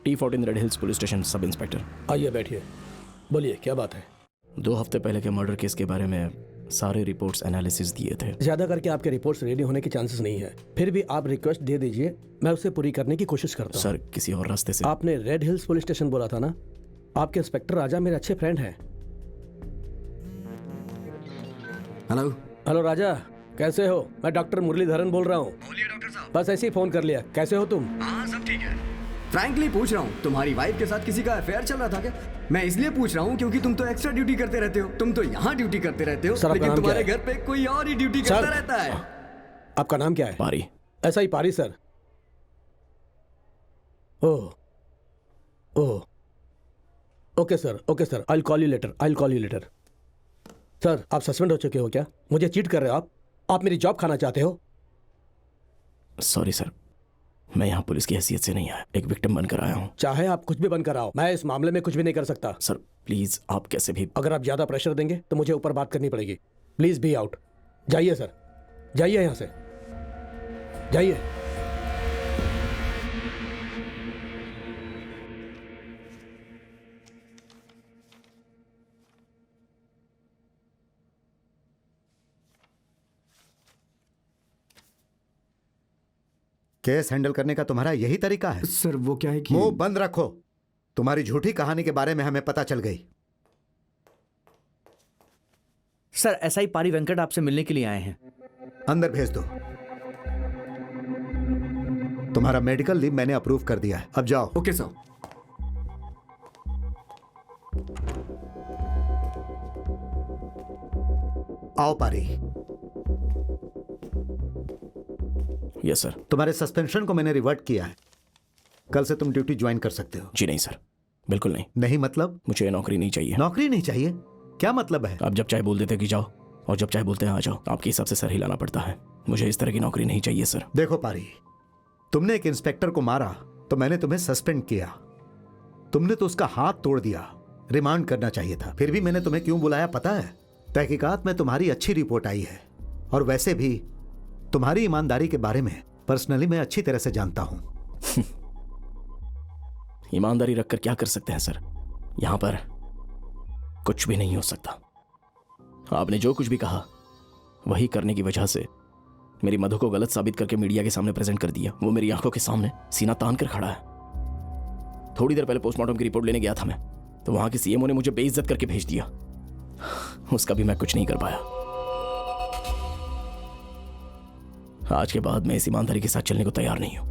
T14 red hills police station sub inspector. आइए बैठिए, बोलिए क्या बात है। 2 हफ्ते पहले के मर्डर केस के बारे में सारे रिपोर्ट्स एनालिसिस दिए थे। ज्यादा करके आपके रिपोर्ट्स रेडी होने के चांसेस नहीं है, फिर भी आप रिक्वेस्ट दे दीजिए, मैं उसे पूरी करने की कोशिश करता हूँ। सर किसी और रास्ते से। आपने रेड हिल्स पुलिस स्टेशन बोला था ना? आपके इंस्पेक्टर राजा मेरे अच्छे फ्रेंड हैं। हेलो। हेलो राजा, कैसे हो? मैं डॉक्टर मुरलीधरन बोल रहा हूँ। बोलिए डॉक्टर साहब। बस ऐसे ही फोन कर लिया। कैसे हो तुम? हाँ सब ठीक है। फ्रैंकली पूछ रहा हूँ, तुम्हारी वाइफ के साथ किसी का अफेयर चल रहा था क्या? मैं इसलिए पूछ रहा हूँ क्योंकि तुम तो एक्स्ट्रा ड्यूटी करते रहते हो। तुम तो यहाँ ड्यूटी करते रहते हो, सर, लेकिन आपका नाम तुम्हारे क्या घर पे कोई और ही ड्यूटी करता रहता है। आपका नाम क्या है? पारी। ऐसा ही पारी sir. Oh oh, okay sir, I call you later. Sir आप सस्पेंड हो चुके हो क्या? मुझे चीट कर रहे हो आप मेरी जॉब खाना चाहते हो? सॉरी सर, मैं यहाँ पुलिस की हैसियत से नहीं आया, एक विक्टिम बनकर आया हूँ। चाहे आप कुछ भी बनकर आओ, मैं इस मामले में कुछ भी नहीं कर सकता। सर प्लीज, आप कैसे भी। अगर आप ज्यादा प्रेशर देंगे तो मुझे ऊपर बात करनी पड़ेगी। Please be out. जाइए सर, जाइए यहाँ से, जाइए। केस हैंडल करने का तुम्हारा यही तरीका है? सर वो क्या है कि मुंह बंद रखो। तुम्हारी झूठी कहानी के बारे में हमें पता चल गई। सर एसआई पारी वेंकट आपसे मिलने के लिए आए हैं। अंदर भेज दो। तुम्हारा मेडिकल लीव मैंने अप्रूव कर दिया है, अब जाओ। Okay sir. आओ पारी। Yes sir. तुम्हारे सस्पेंशन को मैंने रिवर्ट किया है, कल से तुम ड्यूटी ज्वाइन कर सकते हो। जी नहीं सर, बिल्कुल नहीं। नहीं मतलब? मुझे नौकरी नहीं चाहिए। नौकरी नहीं चाहिए? क्या मतलब है? आप जब चाहे बोल देते कि जाओ और जब चाहे बोलते हैं आ जाओ। आपके हिसाब से सर हिलाना पड़ता है। मुझे इस तरह की नौकरी नहीं चाहिए सर। देखो पारी, तुमने एक इंस्पेक्टर को मारा तो मैंने तुम्हें सस्पेंड किया। तुमने तो उसका हाथ तोड़ दिया, रिमांड करना चाहिए था। फिर भी मैंने तुम्हें क्यों बुलाया पता है? तहकीकात में तुम्हारी अच्छी रिपोर्ट आई है, और वैसे भी तुम्हारी ईमानदारी के बारे में पर्सनली मैं अच्छी तरह से जानता हूं। ईमानदारी रखकर क्या कर सकते हैं सर? यहां पर कुछ भी नहीं हो सकता। आपने जो कुछ भी कहा वही करने की वजह से मेरी मधु को गलत साबित करके मीडिया के सामने प्रेजेंट कर दिया। वो मेरी आंखों के सामने सीना तान कर खड़ा है। थोड़ी देर पहले पोस्टमार्टम की रिपोर्ट लेने गया था मैं, तो वहां के सीएमओ ने मुझे बेइज्जत करके भेज दिया। उसका भी मैं कुछ नहीं कर पाया। आज के बाद मैं इस ईमानदारी के साथ चलने को तैयार नहीं हूं।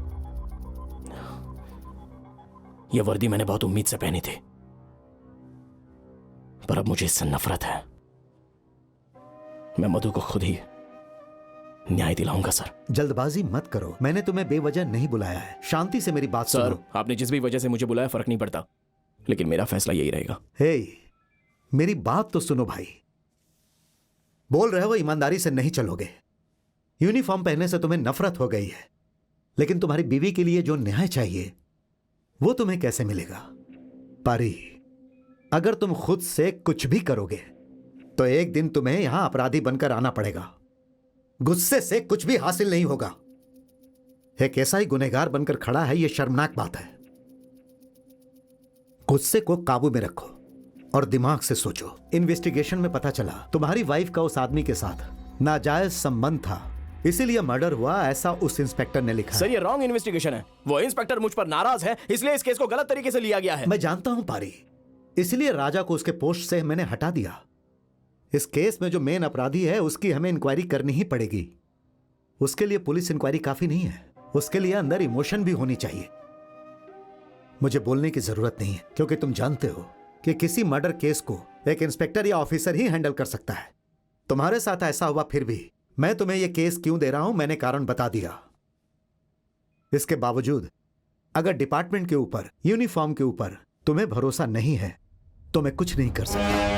यह वर्दी मैंने बहुत उम्मीद से पहनी थी, पर अब मुझे इससे नफरत है। मैं मधु को खुद ही न्याय दिलाऊंगा सर। जल्दबाजी मत करो, मैंने तुम्हें बेवजह नहीं बुलाया है। शांति से मेरी बात सर, सुनो। आपने जिस भी वजह से मुझे बुलाया फर्क नहीं पड़ता, लेकिन मेरा फैसला यही रहेगा। हे, मेरी बात तो सुनो भाई। बोल रहे हो ईमानदारी से नहीं चलोगे। यूनिफॉर्म पहनने से तुम्हें नफरत हो गई है, लेकिन तुम्हारी बीवी के लिए जो न्याय चाहिए वो तुम्हें कैसे मिलेगा? पारी, अगर तुम खुद से कुछ भी करोगे तो एक दिन तुम्हें यहां अपराधी बनकर आना पड़ेगा। गुस्से से कुछ भी हासिल नहीं होगा। एक ऐसा ही गुनहगार बनकर खड़ा है, यह शर्मनाक बात है। गुस्से को काबू में रखो और दिमाग से सोचो। इन्वेस्टिगेशन में पता चला तुम्हारी वाइफ का उस आदमी के साथ नाजायज संबंध था, इसीलिए मर्डर हुआ, ऐसा उस इंस्पेक्टर ने लिखा। सर ये रॉन्ग इन्वेस्टिगेशन है। वो इंस्पेक्टर मुझ पर नाराज है, इसलिए इस केस को गलत तरीके से लिया गया है। मैं जानता हूं पारी, इसलिए राजा को उसके पोस्ट से मैंने हटा दिया। इस केस में जो मेन अपराधी है उसकी हमें इंक्वायरी करनी ही पड़ेगी। उसके लिए पुलिस इंक्वायरी काफी नहीं है, उसके लिए अंदर इमोशन भी होनी चाहिए। मुझे बोलने की जरूरत नहीं है, क्योंकि तुम जानते हो कि किसी मर्डर केस को एक इंस्पेक्टर या ऑफिसर ही हैंडल कर सकता है। तुम्हारे साथ ऐसा हुआ, फिर भी मैं तुम्हें यह केस क्यों दे रहा हूं मैंने कारण बता दिया। इसके बावजूद अगर डिपार्टमेंट के ऊपर, यूनिफॉर्म के ऊपर तुम्हें भरोसा नहीं है तो मैं कुछ नहीं कर सकता।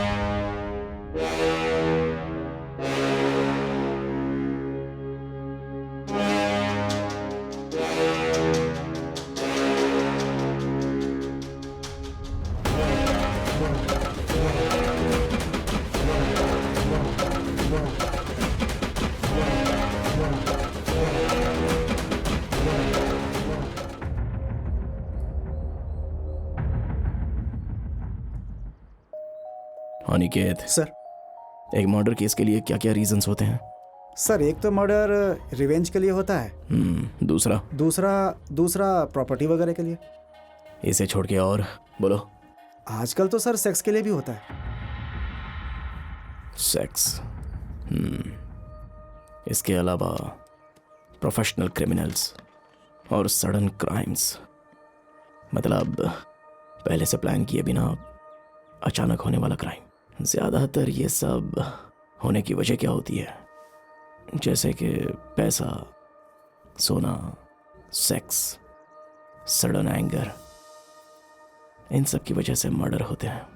अनिकेत, सर एक मर्डर केस के लिए क्या क्या रीजंस होते हैं? सर एक तो मर्डर रिवेंज के लिए होता है, दूसरा? दूसरा प्रॉपर्टी वगैरह के लिए। इसे छोड़ के और बोलो। आजकल तो सर सेक्स के लिए भी होता है। सेक्स। इसके अलावा प्रोफेशनल क्रिमिनल्स और सडन क्राइम्स, मतलब पहले से प्लान किए बिना अचानक होने वाला क्राइम। ज़्यादातर ये सब होने की वजह क्या होती है? जैसे कि पैसा, सोना, सेक्स, सडन एंगर, इन सब की वजह से मर्डर होते हैं।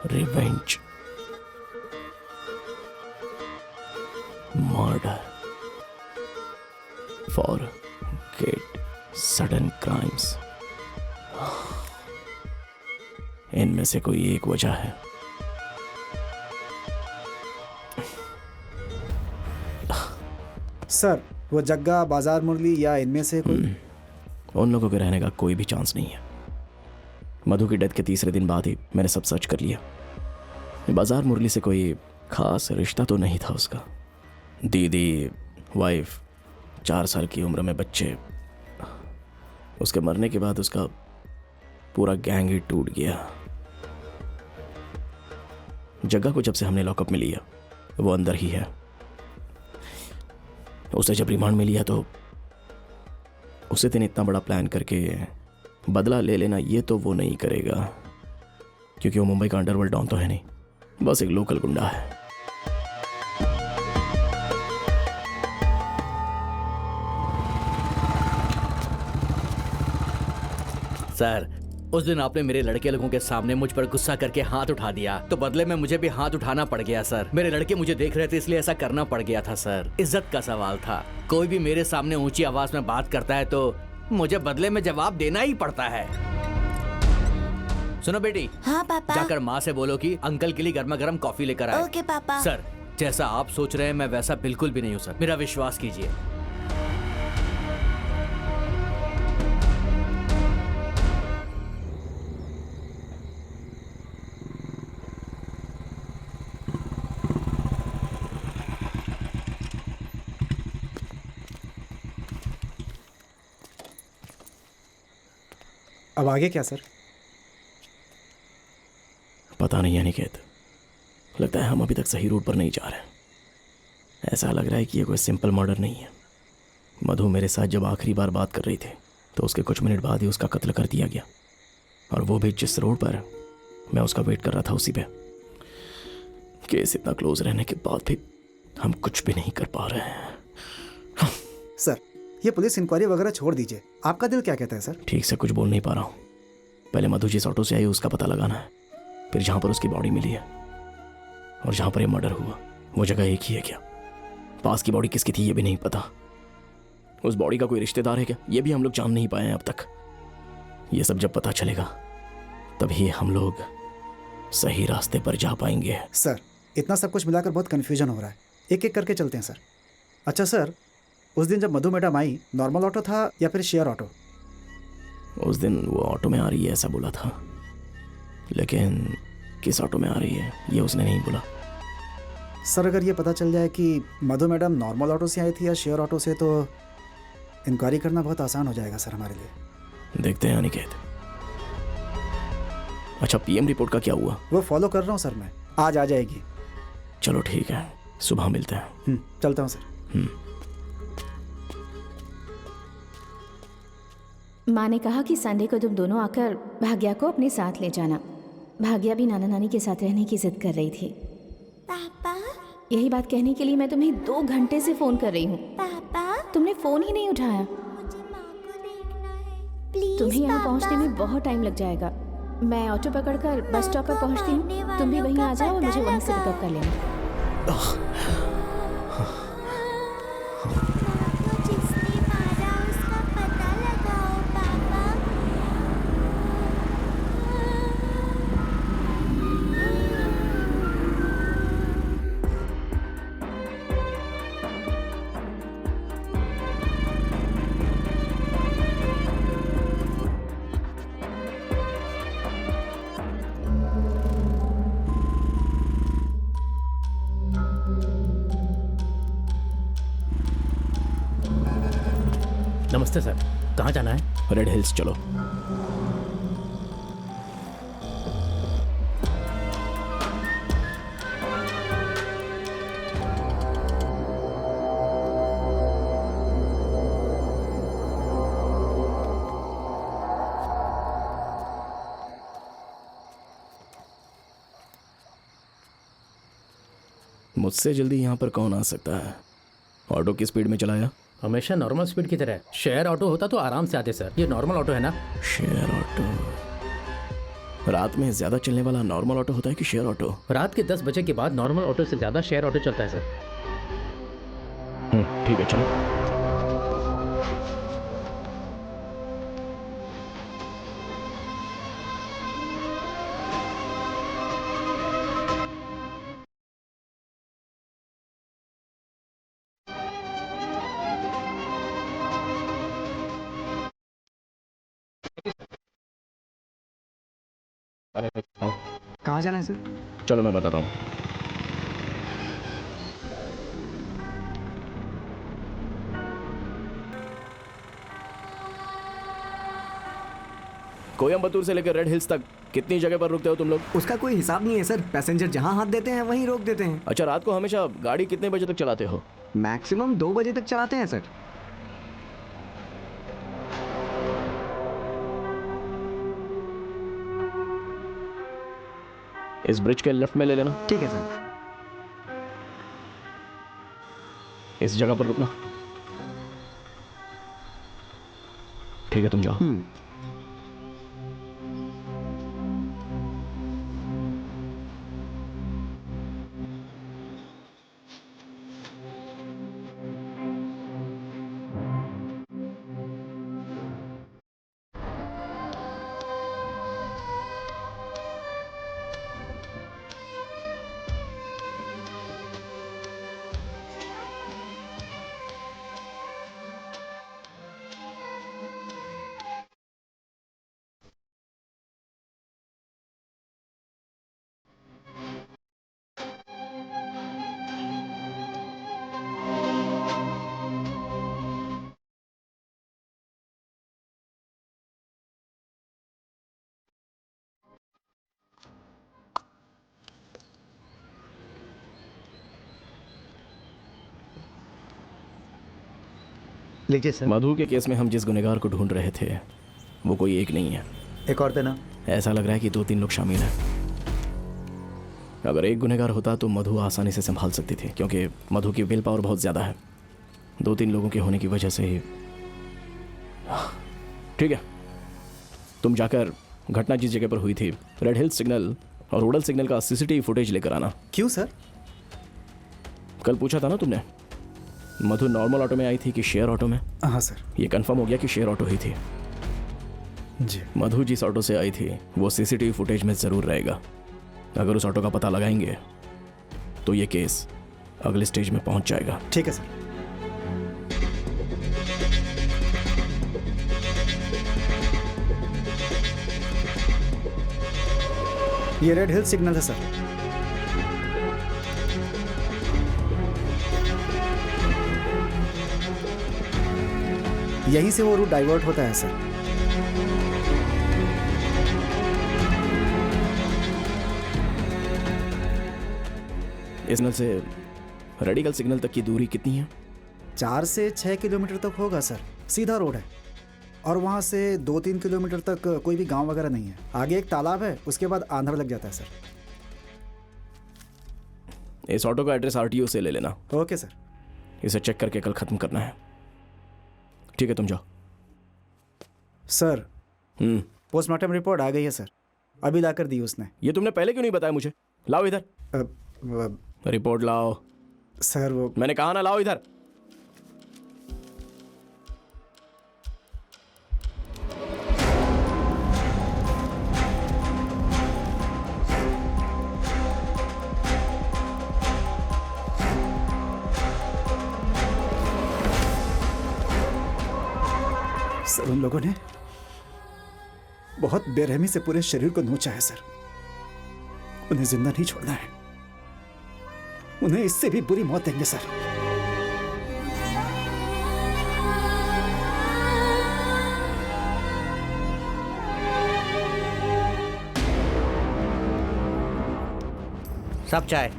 Revenge, murder, forget, sudden crimes, इनमें से कोई एक वजह है। सर वो जग्गा, बाजार मुरली या इनमें से कोई? उन लोगों के रहने का कोई भी चांस नहीं है। मधु की डेथ के तीसरे दिन बाद ही मैंने सब सर्च कर लिया। बाजार मुरली से कोई खास रिश्ता तो नहीं था उसका। दीदी, वाइफ, 4 साल की उम्र में बच्चे। उसके मरने के बाद उसका पूरा गैंग ही टूट गया। जग्गा को जब से हमने लॉकअप में लिया वो अंदर ही है। उसे जब रिमांड में लिया तो उसे दिन इतना बड़ा प्लान करके बदला ले लेना ये तो वो नहीं करेगा, क्योंकि वो मुंबई का अंडरवर्ल्ड डॉन तो है नहीं, बस एक लोकल गुंडा है। सर उस दिन आपने मेरे लड़के लोगों के सामने मुझ पर गुस्सा करके हाथ उठा दिया, तो बदले में मुझे भी हाथ उठाना पड़ गया सर। मेरे लड़के मुझे देख रहे थे इसलिए ऐसा करना पड़ गया था सर। इज्जत का सवाल था। कोई भी मेरे सामने ऊंची आवाज में बात करता है तो मुझे बदले में जवाब देना ही पड़ता है। सुनो बेटी। हाँ पापा। जाकर माँ से बोलो कि अंकल के लिए गर्मा गर्म कॉफी लेकर आए। ओके पापा। सर जैसा आप सोच रहे हैं मैं वैसा बिल्कुल भी नहीं हूँ सर, मेरा विश्वास कीजिए। अब आगे क्या सर? पता नहीं अनिकेत, लगता है हम अभी तक सही रूट पर नहीं जा रहे। ऐसा लग रहा है कि ये कोई सिंपल मर्डर नहीं है। मधु मेरे साथ जब आखिरी बार बात कर रही थी तो उसके कुछ मिनट बाद ही उसका कत्ल कर दिया गया, और वो भी जिस रोड पर मैं उसका वेट कर रहा था उसी पे। केस इतना क्लोज रहने के बाद भी हम कुछ भी नहीं कर पा रहे हैं। सर ये पुलिस इंक्वायरी वगैरह छोड़ दीजिए, आपका दिल क्या कहता है सर? ठीक से कुछ बोल नहीं पा रहा हूँ। पहले मधु जिस ऑटो से आई उसका पता लगाना है, फिर जहाँ पर उसकी बॉडी मिली है और जहाँ पर ये मर्डर हुआ वो जगह एक ही है क्या? पास की बॉडी किसकी थी ये भी नहीं पता। उस बॉडी का कोई रिश्तेदार है क्या ये भी हम लोग जान नहीं पाए हैं अब तक। ये सब जब पता चलेगा तभी हम लोग सही रास्ते पर जा पाएंगे। सर इतना सब कुछ मिलाकर बहुत कन्फ्यूजन हो रहा है, एक एक करके चलते हैं सर। अच्छा सर, उस दिन जब मधु मैडम आई नॉर्मल ऑटो था या फिर शेयर ऑटो? उस दिन वो ऑटो में आ रही है ऐसा बोला था, लेकिन किस ऑटो में आ रही है ये उसने नहीं बोला। सर अगर ये पता चल जाए कि मधु मैडम नॉर्मल ऑटो से आई थी या शेयर ऑटो से तो इंक्वायरी करना बहुत आसान हो जाएगा सर हमारे लिए। देखते हैं अनिकेत। अच्छा पीएम रिपोर्ट का क्या हुआ? वो फॉलो कर रहा हूँ सर मैं, आज आ जाएगी। चलो ठीक है, सुबह मिलते हैं। चलता हूँ सर। माँ ने कहा कि संडे को तुम दोनों आकर भाग्या को अपने साथ ले जाना। भाग्या भी नाना नानी के साथ रहने की जिद कर रही थी। पापा यही बात कहने के लिए मैं तुम्हें 2 घंटे से फोन कर रही हूँ। पापा तुमने फोन ही नहीं उठाया। मुझे माँ को देखना है प्लीज। तुम्हें यहाँ पापा। पहुँचने में बहुत टाइम लग जाएगा। मैं ऑटो पकड़कर बस स्टॉप पर पहुँचती हूँ, तुम भी वहीं आ जाओ और मुझे वहीं से पिकअप कर लेना। जिसने मारा उसका पता लगाओ पापा। नमस्ते सर, कहाँ जाना है? रेड हिल्स चलो। मुझसे जल्दी यहाँ पर कौन आ सकता है? ऑटो की स्पीड में चलाया? हमेशा नॉर्मल स्पीड की तरह। शेयर ऑटो होता तो आराम से आते सर, ये नॉर्मल ऑटो है ना। शेयर ऑटो रात में ज्यादा चलने वाला नॉर्मल ऑटो होता है कि शेयर ऑटो? रात के 10 बजे के बाद नॉर्मल ऑटो से ज़्यादा शेयर ऑटो चलता है सर। ठीक है चलो। कहाँ जाना है सर? चलो मैं बताता हूँ। कोयम्बतूर से लेकर रेड हिल्स तक कितनी जगह पर रुकते हो तुम लोग? उसका कोई हिसाब नहीं है सर, पैसेंजर जहाँ हाथ देते हैं वहीं रोक देते हैं। अच्छा, रात को हमेशा गाड़ी कितने बजे तक चलाते हो? मैक्सिमम 2 बजे तक चलाते हैं सर। इस ब्रिज के लेफ्ट में ले लेना। ठीक है सर। इस जगह पर रुकना। ठीक है तुम जाओ। लीजिए सर। मधु के केस में हम जिस गुनहगार को ढूंढ रहे थे वो कोई एक नहीं है। एक और देना। ऐसा लग रहा है कि 2-3 लोग शामिल हैं। अगर एक गुनहगार होता तो मधु आसानी से संभाल सकती थी, क्योंकि मधु की विल पावर बहुत ज़्यादा है। 2-3 लोगों के होने की वजह से ही। ठीक है, तुम जाकर घटना जिस जगह पर हुई थी, रेड हिल सिग्नल और रूडल सिग्नल का सीसीटीवी फुटेज लेकर आना। क्यों सर? कल पूछा था ना तुमने, मधु नॉर्मल ऑटो में आई थी कि शेयर ऑटो में? हाँ सर। ये कंफर्म हो गया कि शेयर ऑटो ही थी। जी। मधु जिस ऑटो से आई थी वो सीसीटीवी फुटेज में ज़रूर रहेगा। अगर उस ऑटो का पता लगाएंगे तो ये केस अगले स्टेज में पहुंच जाएगा। ठीक है सर। ये रेड हिल सिग्नल है सर। यहीं से वो रूट डाइवर्ट होता है सर। इस सिग्नल से रेडिकल सिग्नल तक की दूरी कितनी है? 4 से 6 किलोमीटर तक होगा सर। सीधा रोड है और वहाँ से 2-3 किलोमीटर तक कोई भी गांव वगैरह नहीं है। आगे एक तालाब है, उसके बाद आंध्र लग जाता है सर। इस ऑटो का एड्रेस आरटीओ से ले लेना। Okay sir. इसे चेक करके कल खत्म करना है। ठीक है तुम जाओ। सर पोस्टमार्टम रिपोर्ट आ गई है सर, अभी लाकर दी उसने। ये तुमने पहले क्यों नहीं बताया मुझे? लाओ इधर रिपोर्ट लाओ। सर वो मैंने कहा ना, लाओ इधर। सर उन लोगों ने बहुत बेरहमी से पूरे शरीर को नोचा है सर। उन्हें जिंदा नहीं छोड़ना है, उन्हें इससे भी बुरी मौत देंगे सर। सब चाय।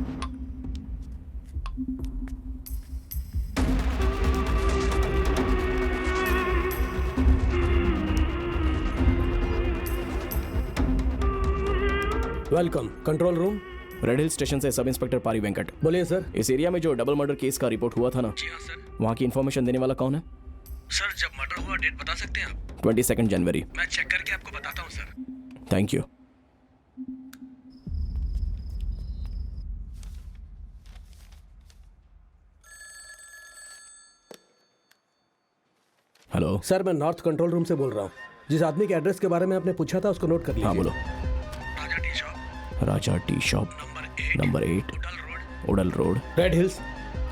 Welcome control room. Red hill station से सब इंस्पेक्टर पारी वेंकट। बोलिए सर। इस एरिया में जो डबल मर्डर केस का रिपोर्ट हुआ था ना, जी हाँ सर। वहाँ की इन्फॉर्मेशन देने वाला कौन है? सर जब मर्डर हुआ डेट बता सकते हैं आप? 22 जनवरी। मैं चेक करके आपको बताता हूँ sir. Thank you. Hello sir मैं नॉर्थ कंट्रोल रूम से बोल रहा हूँ। जिस आदमी के एड्रेस के बारे में आपने पूछा था उसको नोट कर लीजिए। हाँ बोलो। राजा टी शॉप नंबर 8 उडल road red hills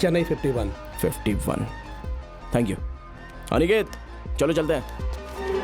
Chennai 51। 51। Thank you. Aniket चलो चलते हैं।